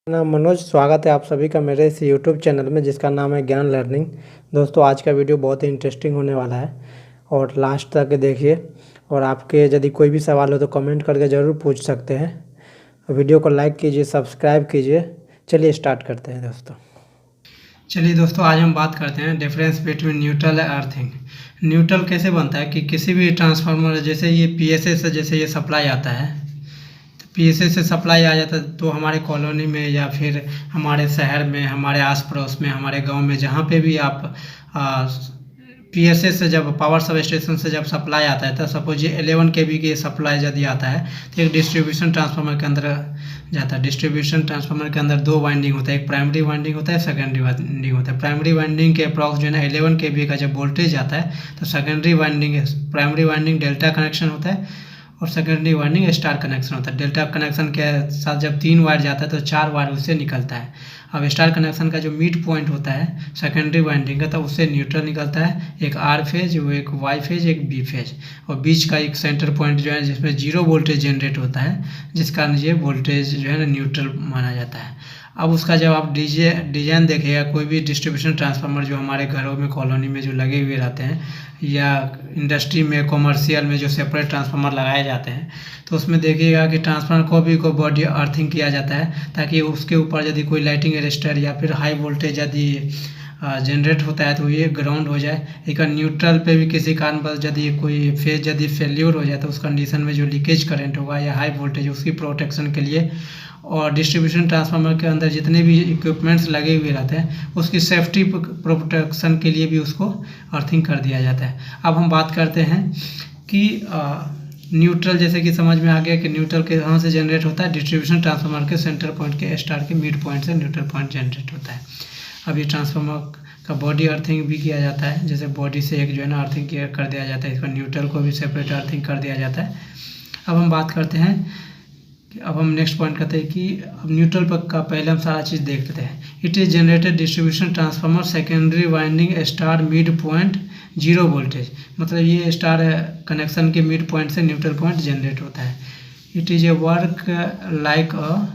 नाम मनोज। स्वागत है आप सभी का मेरे इस यूट्यूब चैनल में जिसका नाम है ज्ञान लर्निंग। दोस्तों आज का वीडियो बहुत ही इंटरेस्टिंग होने वाला है और लास्ट तक देखिए। और आपके यदि कोई भी सवाल हो तो कमेंट करके ज़रूर पूछ सकते हैं। वीडियो को लाइक कीजिए, सब्सक्राइब कीजिए। चलिए स्टार्ट करते हैं दोस्तों। चलिए दोस्तों, आज हम बात करते हैं difference between neutral and earthing. Neutral कैसे बनता है कि किसी भी ट्रांसफार्मर जैसे ये पीएसए से जैसे ये सप्लाई आता है, पीएसए से सप्लाई आ जाता है तो हमारे कॉलोनी में या फिर हमारे शहर में, हमारे आस पड़ोस में, हमारे गांव में, जहाँ पे भी आप पीएसए से जब पावर सब स्टेशन से जब सप्लाई आता है तो सपोज ये 11 केवी की सप्लाई यदि आता है तो एक डिस्ट्रीब्यूशन ट्रांसफार्मर के अंदर जाता है। डिस्ट्रीब्यूशन ट्रांसफार्मर के अंदर दो वाइंडिंग होता है, एक प्राइमरी वाइंडिंग होता है, सेकेंडरी वाइंडिंग होता है। प्राइमरी वाइंडिंग के अप्रॉक्स जो है ना 11 केवी का जब वोल्टेज आता है तो secondary winding, primary winding delta connection होता है और सेकेंडरी वाइंडिंग स्टार कनेक्शन होता है। डेल्टा कनेक्शन के साथ जब 3 वायर जाता है तो 4 वायर उससे निकलता है। अब स्टार कनेक्शन का जो मिड पॉइंट होता है सेकेंडरी वाइंडिंग का, तो उससे न्यूट्रल निकलता है, एक आर फेज, वो एक वाई फेज, एक बी फेज, और बीच का एक सेंटर पॉइंट जो है जिसमें 0 वोल्टेज जनरेट होता है, जिस कारण ये वोल्टेज जो है ना न्यूट्रल माना जाता है। अब उसका जब आप डिजाइन देखिएगा, कोई भी डिस्ट्रीब्यूशन ट्रांसफार्मर जो हमारे घरों में, कॉलोनी में जो लगे हुए रहते हैं या इंडस्ट्री में, कॉमर्शियल में जो सेपरेट ट्रांसफार्मर लगाए जाते हैं, तो उसमें देखिएगा कि ट्रांसफार्मर को बॉडी अर्थिंग किया जाता है ताकि उसके ऊपर यदि कोई लाइटिंग अरेस्टर या फिर हाई वोल्टेज यदि जनरेट होता है तो ये ग्राउंड हो जाए। एक न्यूट्रल पे भी किसी कारणवश यदि कोई फेज यदि फेल्यूर हो जाए तो उस कंडीशन में जो लीकेज करंट होगा या हाई वोल्टेज, उसकी प्रोटेक्शन के लिए और डिस्ट्रीब्यूशन ट्रांसफार्मर के अंदर जितने भी इक्विपमेंट्स लगे हुए रहते हैं उसकी सेफ्टी प्रोटेक्शन के लिए भी उसको अर्थिंग कर दिया जाता है। अब हम बात करते हैं कि न्यूट्रल, जैसे कि समझ में आ गया कि न्यूट्रल के कहाँ से जनरेट होता है, डिस्ट्रीब्यूशन ट्रांसफार्मर के सेंटर पॉइंट के स्टार के मिड पॉइंट से न्यूट्रल पॉइंट जनरेट होता है। अब ये ट्रांसफार्मर का बॉडी अर्थिंग भी किया जाता है, जैसे बॉडी से एक जो है ना अर्थिंग कर दिया जाता है, इसका न्यूट्रल को भी सेपरेट अर्थिंग कर दिया जाता है। अब हम बात करते हैं, अब हम नेक्स्ट पॉइंट करते हैं कि अब न्यूट्रल पर का पहले हम सारा चीज़ देख लेते हैं। It is generated distribution transformer secondary winding star mid point 0 voltage, मतलब ये स्टार कनेक्शन के मिड पॉइंट से न्यूट्रल पॉइंट जनरेट होता है। It is a work like a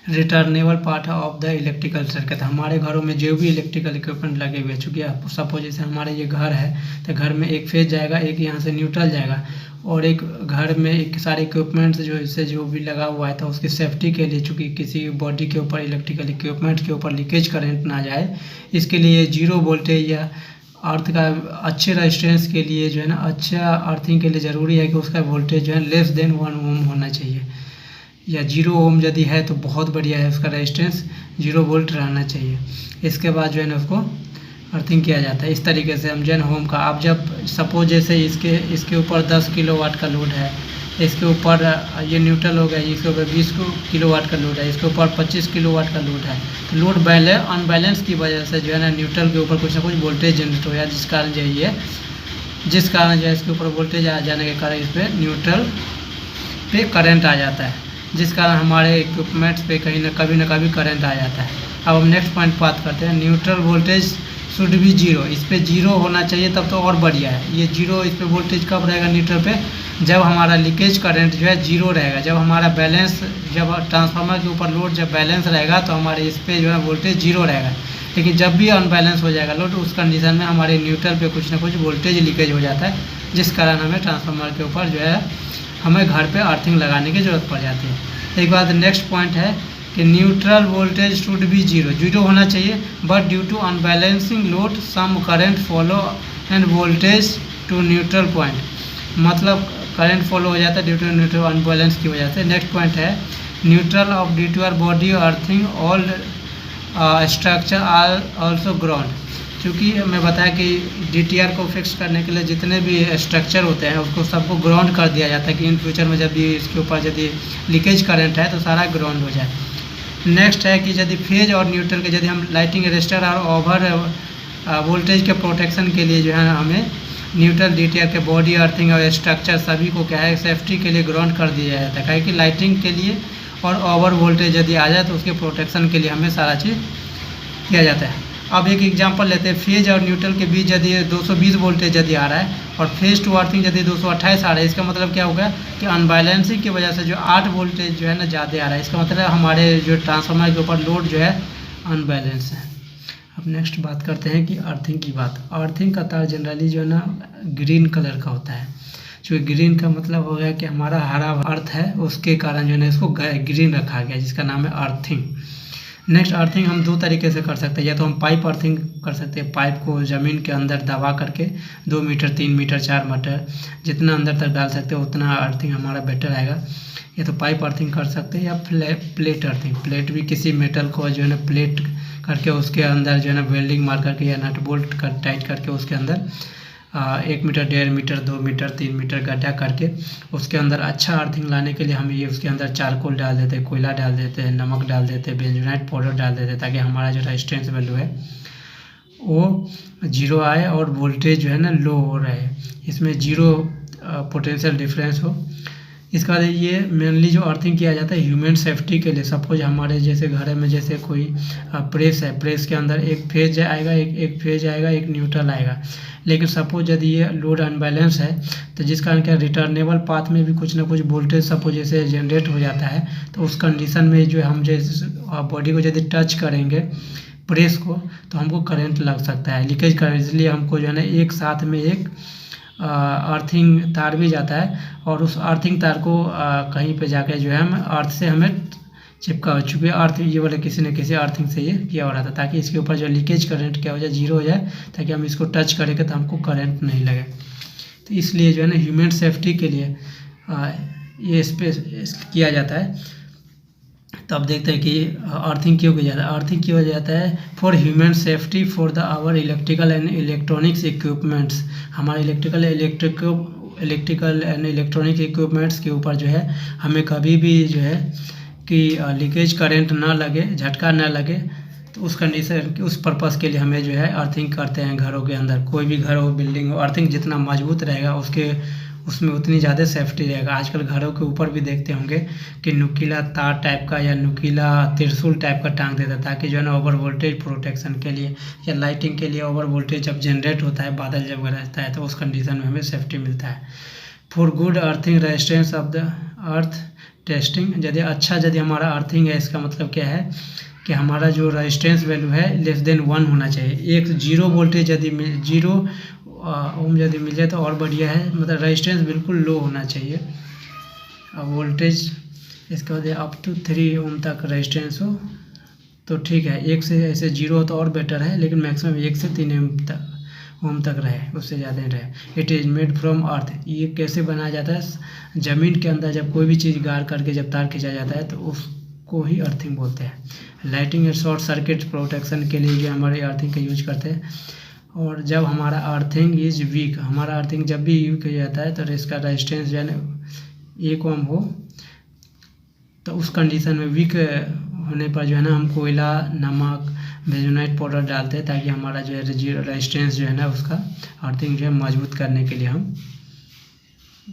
returnable part of the electrical circuit. हमारे घरों में जो भी इलेक्ट्रिकल इक्विपमेंट लगे हुए हैं, चूँकि सपोज जैसे हमारे ये घर है तो घर में एक फेज जाएगा, एक यहाँ से न्यूट्रल जाएगा, और एक घर में एक सारे इक्विपमेंट्स जो इससे जो भी लगा हुआ है तो उसकी सेफ्टी के लिए, चूँकि किसी बॉडी के ऊपर, इलेक्ट्रिकल इक्विपमेंट के ऊपर लीकेज करंट ना जाए, इसके लिए 0 वोल्टेज या अर्थ का अच्छे रेजिस्टेंस के लिए जो है ना, अच्छा अर्थिंग के लिए ज़रूरी है कि उसका वोल्टेज जो है लेस देन 1 ओम होना चाहिए, या 0 ओम यदि है तो बहुत बढ़िया है, उसका रेजिस्टेंस 0 वोल्ट रहना चाहिए। इसके बाद जो है ना उसको अर्थिंग किया जाता है। इस तरीके से हम जन होम का, आप जब सपोज जैसे इसके ऊपर 10 किलोवाट का लोड है, इसके ऊपर ये न्यूट्रल हो गया, इसके ऊपर 20 किलोवाट का लोड है, इसके ऊपर 25 किलोवाट का लोड है, तो लोड अनबैलेंस की वजह से जो है ना न्यूट्रल के ऊपर कुछ ना कुछ वोल्टेज जनरेट हो गया, जिस कारण जो है इसके ऊपर वोल्टेज आ जाने के कारण इस पर न्यूट्रल पे करंट आ जाता है, जिस कारण हमारे इक्विपमेंट्स पे कहीं ना कभी करंट आ जाता है। अब हम नेक्स्ट पॉइंट बात करते हैं, न्यूट्रल वोल्टेज शुड भी 0, इस पर 0 होना चाहिए तब तो और बढ़िया है। ये 0 इस पर वोल्टेज कब रहेगा न्यूट्रल पे, जब हमारा लीकेज करंट जो है 0 रहेगा, जब हमारा बैलेंस, जब ट्रांसफार्मर के ऊपर लोड जब बैलेंस रहेगा तो हमारे इस पर जो है वोल्टेज 0 रहेगा। लेकिन जब भी अनबैलेंस हो जाएगा लोड, उस कंडीशन में हमारे न्यूट्रल पे कुछ ना कुछ वोल्टेज लीकेज हो जाता है, जिस कारण हमें ट्रांसफार्मर के ऊपर जो है हमें घर पे अर्थिंग लगाने की ज़रूरत पड़ जाती है। एक बात नेक्स्ट पॉइंट है कि न्यूट्रल वोल्टेज शुड भी 0 होना चाहिए, but due to unbalancing load some current follow and voltage to neutral point, मतलब करंट फॉलो हो जाता है ड्यू टू न्यूट्रल अनबैलेंस की वजह से। नेक्स्ट पॉइंट है neutral of DTR body earthing all structure are also ground. क्योंकि मैं बताया कि DTR को फिक्स करने के लिए जितने भी स्ट्रक्चर होते हैं उसको सबको ग्राउंड कर दिया जाता है कि इन फ्यूचर में जब भी इसके ऊपर यदि लीकेज करंट है तो सारा ग्राउंड हो जाए। नेक्स्ट है कि यदि फेज और न्यूट्रल के यदि हम लाइटिंग अरेस्टर और ओवर वोल्टेज के प्रोटेक्शन के लिए जो है हमें न्यूट्रल DTR के बॉडी अर्थिंग और स्ट्रक्चर सभी को क्या है सेफ्टी के लिए ग्राउंड कर दिया जाता है, कि लाइटिंग के लिए और ओवर वोल्टेज यदि आ जाए तो उसके प्रोटेक्शन के लिए हमें सारा चीज़ किया जाता है। अब एक एग्जांपल लेते हैं, फेज और न्यूट्रल के बीच यदि 220 वोल्टेज यदि आ रहा है और फेज टू अर्थिंग यदि 228 आ रहा है, इसका मतलब क्या होगा कि अनबैलेंसिंग की वजह से जो 8 वोल्टेज जो है ना ज़्यादा आ रहा है। इसका मतलब हमारे जो ट्रांसफार्मर के ऊपर लोड जो है अनबैलेंस है। अब नेक्स्ट बात करते हैं कि अर्थिंग की बात। अर्थिंग का तार जनरली जो है ना ग्रीन कलर का होता है। जो ग्रीन का मतलब हो गया कि हमारा हरा अर्थ है, उसके कारण जो है ना इसको ग्रीन रखा गया, जिसका नाम है अर्थिंग। नेक्स्ट अर्थिंग हम दो तरीके से कर सकते हैं, या तो हम पाइप अर्थिंग कर सकते हैं, पाइप को ज़मीन के अंदर दबा करके 2 मीटर 3 मीटर 4 मीटर जितना अंदर तक डाल सकते हैं उतना अर्थिंग हमारा बेटर आएगा। या तो पाइप अर्थिंग कर सकते हैं या प्लेट अर्थिंग। प्लेट भी किसी मेटल को जो है ना प्लेट करके उसके अंदर जो है ना वेल्डिंग मार करके या नट बोल्ट कर टाइट करके उसके अंदर 1 मीटर 1.5 मीटर 2 मीटर 3 मीटर गड्ढा करके उसके अंदर अच्छा अर्थिंग लाने के लिए हम ये उसके अंदर चारकोल डाल देते हैं, कोयला डाल देते हैं, नमक डाल देते हैं, बेंजोनाइट पाउडर डाल देते हैं, ताकि हमारा जो रेजिस्टेंस वैल्यू है वो 0 आए और वोल्टेज जो है ना लो हो रहे, इसमें 0 पोटेंशियल डिफरेंस हो। इसके बाद ये मेनली जो अर्थिंग किया जाता है ह्यूमन सेफ्टी के लिए। सपोज हमारे जैसे घर में जैसे कोई प्रेस है, प्रेस के अंदर एक फेज आएगा, एक फेज आएगा, एक न्यूट्रल आएगा, लेकिन सपोज यदि ये लोड अनबैलेंस है तो जिस कारण क्या रिटर्नेबल पाथ में भी कुछ ना कुछ वोल्टेज सपोज जैसे जनरेट हो जाता है, तो उस कंडीशन में जो हम जैसे बॉडी को यदि टच करेंगे प्रेस को तो हमको करंट लग सकता है, लीकेज करंट। इसलिए हमको जो है ना एक साथ में एक अर्थिंग तार भी जाता है और उस अर्थिंग तार को कहीं पे जाके जो है हम अर्थ से हमें चिपका, चूँकि अर्थ ये वाले किसी न किसी अर्थिंग से ये किया हो रहा था, ताकि इसके ऊपर जो लीकेज करंट क्या हो जाए 0 हो जाए, ताकि हम इसको टच करेंगे तो हमको करंट नहीं लगे। तो इसलिए जो है ना ह्यूमन सेफ्टी के लिए ये किया जाता है। तब देखते हैं कि अर्थिंग क्यों किया जाता है। अर्थिंग क्यों किया जाता है? For human safety for the our electrical and electronics equipments. हमारे इलेक्ट्रिकल एंड इलेक्ट्रॉनिक इक्विपमेंट्स के ऊपर जो है हमें कभी भी जो है कि लीकेज करंट ना लगे, झटका ना लगे, तो उस कंडीशन उस पर्पज़ के लिए हमें जो है अर्थिंग करते हैं। घरों के अंदर कोई भी घर हो, बिल्डिंग हो, अर्थिंग जितना मजबूत रहेगा उसमें उतनी ज़्यादा सेफ्टी रहेगा। आजकल घरों के ऊपर भी देखते होंगे कि नुकीला तार टाइप का या नुकीला त्रिशूल टाइप का टांग देता है, ताकि जो है ना ओवर वोल्टेज प्रोटेक्शन के लिए या लाइटिंग के लिए ओवर वोल्टेज जब जनरेट होता है, बादल जब रहता है, तो उस कंडीशन में हमें सेफ्टी मिलता है। For good earthing resistance of the earth testing. यदि हमारा अर्थिंग है, इसका मतलब क्या है कि हमारा जो रेजिस्टेंस वैल्यू है लेस देन 1 होना चाहिए। एक 0 वोल्टेज यदि 0 ओम यदि मिल जाए तो और बढ़िया है, मतलब रेजिस्टेंस बिल्कुल लो होना चाहिए। वोल्टेज इसके बाद अप टू 3 ओम तक रेजिस्टेंस हो तो ठीक है। 1 से ऐसे 0 हो तो और बेटर है, लेकिन मैक्सिमम 1 से 3 ओम तक रहे, उससे ज़्यादा नहीं रहे। इट इज़ मेड फ्रॉम अर्थ। ये कैसे बनाया जाता है? ज़मीन के अंदर जब कोई भी चीज़ गाड़ करके जब तार खींचा जाता है तो उसको ही अर्थिंग बोलते हैं। Lighting and short circuit protection के लिए जो हमारे अर्थिंग का यूज करते हैं। और जब हमारा अर्थिंग इज वीक, हमारा अर्थिंग जब भी वीक हो जाता है तो इसका रेजिस्टेंस जो है ना 1 ओम हो, तो उस कंडीशन में वीक होने पर जो है ना हम कोयला, नमक, बेंजोनाइट पाउडर डालते हैं, ताकि हमारा जो है रेजिस्टेंस जो है ना उसका अर्थिंग जो है मजबूत करने के लिए हम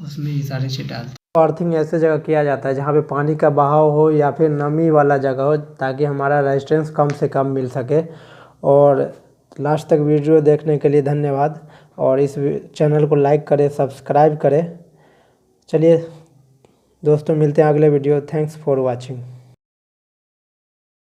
उसमें ये सारी चीज़ डालते हैं। अर्थिंग ऐसे जगह किया जाता है जहाँ पे पानी का बहाव हो या फिर नमी वाला जगह हो, ताकि हमारा रेजिस्टेंस कम से कम मिल सके। और लास्ट तक वीडियो देखने के लिए धन्यवाद, और इस चैनल को लाइक करें, सब्सक्राइब करें। चलिए दोस्तों, मिलते हैं अगले वीडियो। Thanks for watching.